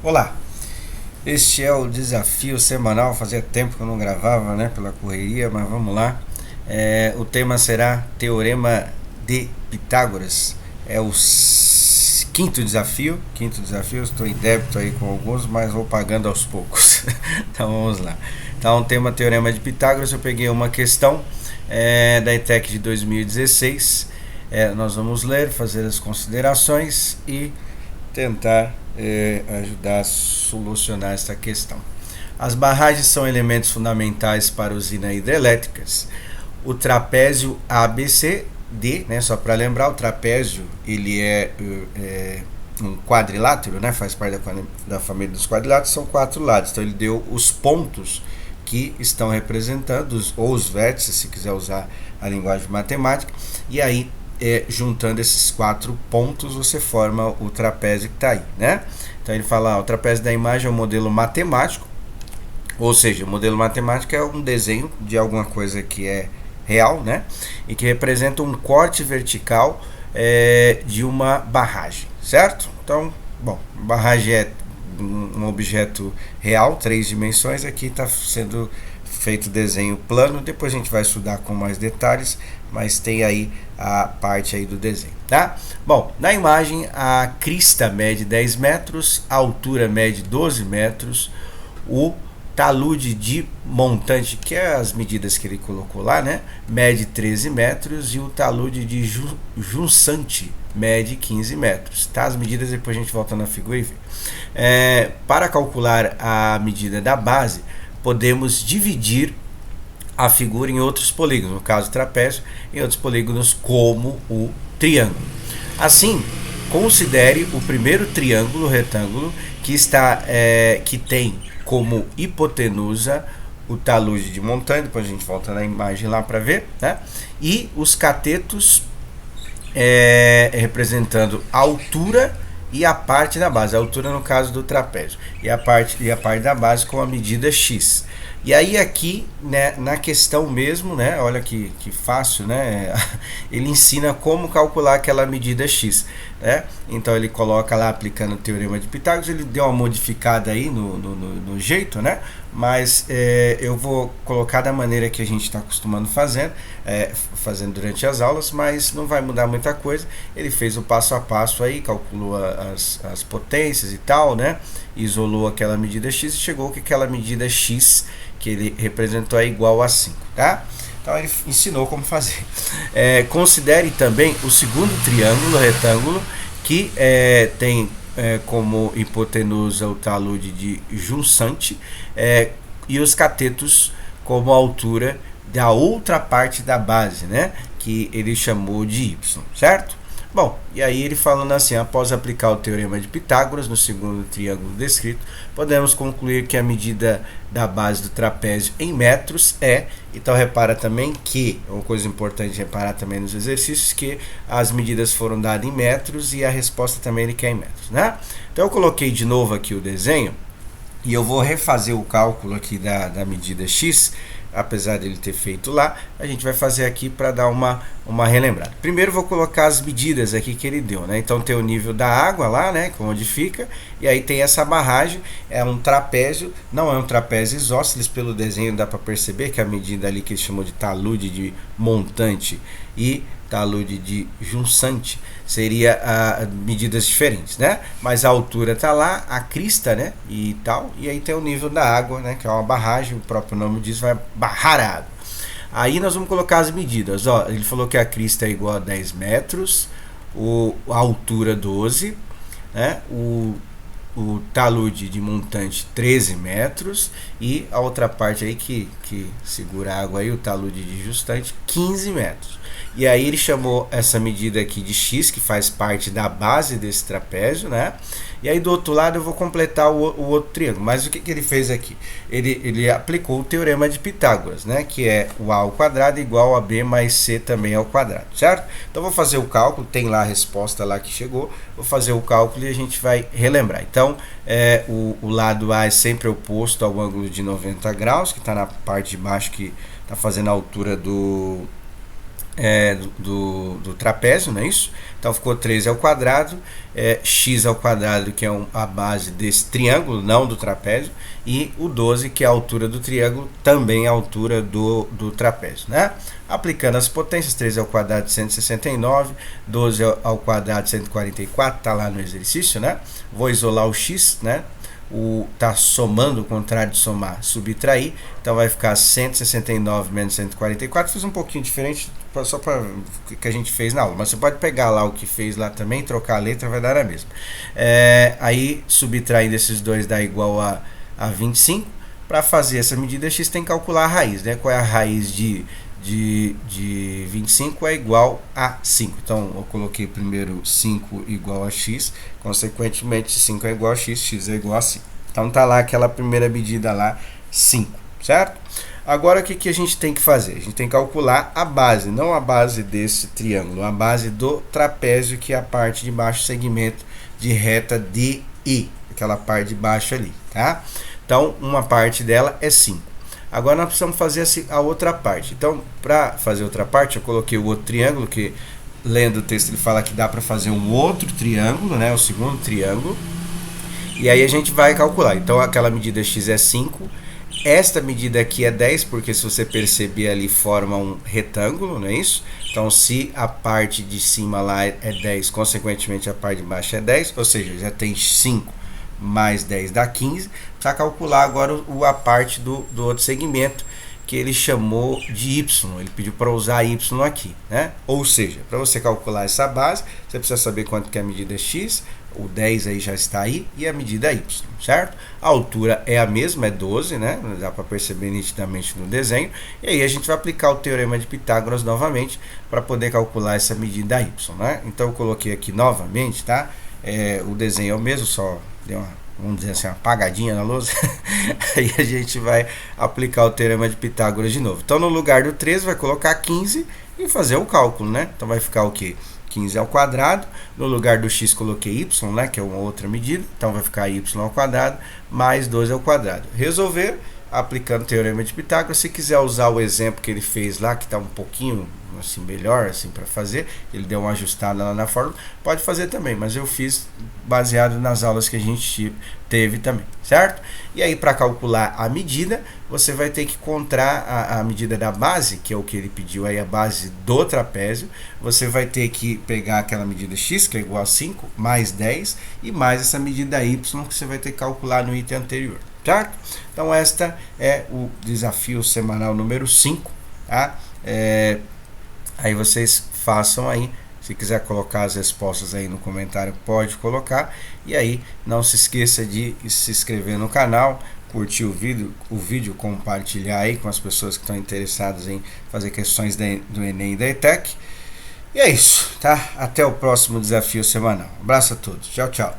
Olá, este é o desafio semanal. Fazia tempo que eu não gravava, né, pela correria, mas vamos lá. O tema será Teorema de Pitágoras. É o quinto desafio. Estou em débito aí com alguns, mas vou pagando aos poucos. Então vamos lá. Então, tema Teorema de Pitágoras. Eu peguei uma questão da ETEC de 2016. Nós vamos ler, fazer as considerações e tentar ajudar a solucionar esta questão. As barragens são elementos fundamentais para usinas hidrelétricas. O trapézio ABCD, né, só para lembrar, o trapézio ele é um quadrilátero, né, faz parte da família dos quadriláteros, são 4 lados. Então ele deu os pontos que estão representando, ou os vértices, se quiser usar a linguagem matemática, e aí juntando esses 4 pontos você forma o trapézio que está aí, né? Então ele fala, o trapézio da imagem é um modelo matemático, ou seja, o modelo matemático é um desenho de alguma coisa que é real, né? E que representa um corte vertical de uma barragem, certo? Então, bom, barragem é um objeto real, 3 dimensões, aqui está sendo feito desenho plano, depois a gente vai estudar com mais detalhes, mas tem aí a parte aí do desenho, tá? Bom, na imagem a crista mede 10 metros, a altura mede 12 metros, o talude de montante, que é as medidas que ele colocou lá, né, mede 13 metros e o talude de junçante mede 15 metros, tá? As medidas depois a gente volta na figura e vê. Para calcular a medida da base, podemos dividir a figura em outros polígonos, no caso o trapézio, em outros polígonos como o triângulo. Assim, considere o primeiro triângulo retângulo que tem como hipotenusa o talude de montante, depois a gente volta na imagem lá para ver, né? E os catetos representando a altura e a parte da base, a altura no caso do trapézio, e a parte da base com a medida x. E aí aqui, né, na questão mesmo, né, olha que fácil, né, ele ensina como calcular aquela medida x, né? Então ele coloca lá aplicando o teorema de Pitágoras, ele deu uma modificada aí no jeito, né, mas eu vou colocar da maneira que a gente está acostumando fazendo durante as aulas, mas não vai mudar muita coisa. Ele fez o passo a passo aí, calculou as potências e tal, né, isolou aquela medida x e chegou que aquela medida x que ele representou é igual a 5, tá? Então ele ensinou como fazer. Considere também o segundo triângulo retângulo que tem como hipotenusa o talude de junçante e os catetos como altura da outra parte da base, né? Que ele chamou de y, certo? Bom, e aí ele falando assim, após aplicar o teorema de Pitágoras no segundo triângulo descrito, podemos concluir que a medida da base do trapézio em metros então repara também que, uma coisa importante reparar também nos exercícios, que as medidas foram dadas em metros e a resposta também ele quer em metros, né? Então eu coloquei de novo aqui o desenho e eu vou refazer o cálculo aqui da medida x, apesar dele ter feito lá, a gente vai fazer aqui para dar uma relembrada. Primeiro vou colocar as medidas aqui que ele deu, né? Então tem o nível da água lá, né, onde fica, e aí tem essa barragem, é um trapézio, não é um trapézio isósceles, pelo desenho dá para perceber que a medida ali que ele chamou de talude de montante e talude de junçante seria medidas diferentes, né? Mas a altura está lá, a crista, né? E tal, e aí tem o nível da água, né? Que é uma barragem, o próprio nome diz, vai barrar a água. Aí nós vamos colocar as medidas, ó. Ele falou que a crista é igual a 10 metros, a altura 12, né? O talude de montante 13 metros e a outra parte aí que segura a água aí, o talude de junçante 15 metros. E aí ele chamou essa medida aqui de x, que faz parte da base desse trapézio, né? E aí do outro lado eu vou completar o outro triângulo. Mas o que ele fez aqui? Ele aplicou o teorema de Pitágoras, né? Que é o a ao quadrado igual a b mais c também ao quadrado, certo? Então vou fazer o cálculo, tem lá a resposta lá que chegou, vou fazer o cálculo e a gente vai relembrar. Então o lado A é sempre oposto ao ângulo de 90 graus, que está na parte de baixo, que está fazendo a altura do trapézio, não é isso? Então ficou 13 ao quadrado, x ao quadrado, que é a base desse triângulo, não do trapézio, e o 12, que é a altura do triângulo, também a altura do trapézio, né? Aplicando as potências, 13 ao quadrado de 169, 12 ao quadrado de 144, tá lá no exercício, né? Vou isolar o x, né? Tá somando, o contrário de somar, subtrair, então vai ficar 169 menos 144. Fiz um pouquinho diferente, só para o que a gente fez na aula, mas você pode pegar lá o que fez lá também, trocar a letra, vai dar a mesma. Aí subtraindo esses dois dá igual a 25. Para fazer essa medida x tem que calcular a raiz, né? Qual é a raiz de 25 é igual a 5. Então eu coloquei primeiro 5 igual a x, consequentemente 5 é igual a x, x é igual a 5. Então tá lá aquela primeira medida lá, 5, certo? Agora o que a gente tem que fazer? A gente tem que calcular a base, não a base desse triângulo, a base do trapézio, que é a parte de baixo, segmento de reta DI, aquela parte de baixo ali, tá? Então uma parte dela é 5. Agora nós precisamos fazer a outra parte. Então, para fazer outra parte, eu coloquei o outro triângulo, que lendo o texto ele fala que dá para fazer um outro triângulo, né, o segundo triângulo. E aí a gente vai calcular. Então, aquela medida x é 5. Esta medida aqui é 10, porque se você perceber ali forma um retângulo, não é isso? Então, se a parte de cima lá é 10, consequentemente a parte de baixo é 10, ou seja, já tem 5 mais 10 dá 15, precisa calcular agora a parte do outro segmento, que ele chamou de y, ele pediu para usar y aqui, né? Ou seja, para você calcular essa base, você precisa saber quanto que é a medida x, o 10 aí já está aí, e a medida y, certo? A altura é a mesma, é 12, né? Dá para perceber nitidamente no desenho, e aí a gente vai aplicar o teorema de Pitágoras novamente, para poder calcular essa medida y, né? Então eu coloquei aqui novamente, tá? O desenho é o mesmo, só deu vamos dizer assim, uma apagadinha na lousa. Aí a gente vai aplicar o teorema de Pitágoras de novo. Então no lugar do 13 vai colocar 15 e fazer o cálculo, né? Então vai ficar o quê? 15 ao quadrado, no lugar do x coloquei y, né, que é uma outra medida, então vai ficar y ao quadrado mais 12 ao quadrado. Resolver, aplicando o teorema de Pitágoras. Se quiser usar o exemplo que ele fez lá, que está um pouquinho assim melhor assim para fazer, ele deu uma ajustada lá na fórmula, pode fazer também, mas eu fiz baseado nas aulas que a gente teve também, certo? E aí para calcular a medida, você vai ter que encontrar a medida da base, que é o que ele pediu aí, a base do trapézio. Você vai ter que pegar aquela medida x, que é igual a 5, mais 10, e mais essa medida y, que você vai ter que calcular no item anterior, certo? Então esta é o desafio semanal número 5, tá? Aí vocês façam aí, se quiser colocar as respostas aí no comentário, pode colocar. E aí não se esqueça de se inscrever no canal, curtir o vídeo, compartilhar aí com as pessoas que estão interessadas em fazer questões do Enem e da ETEC. E é isso, tá? Até o próximo desafio semanal. Um abraço a todos. Tchau, tchau.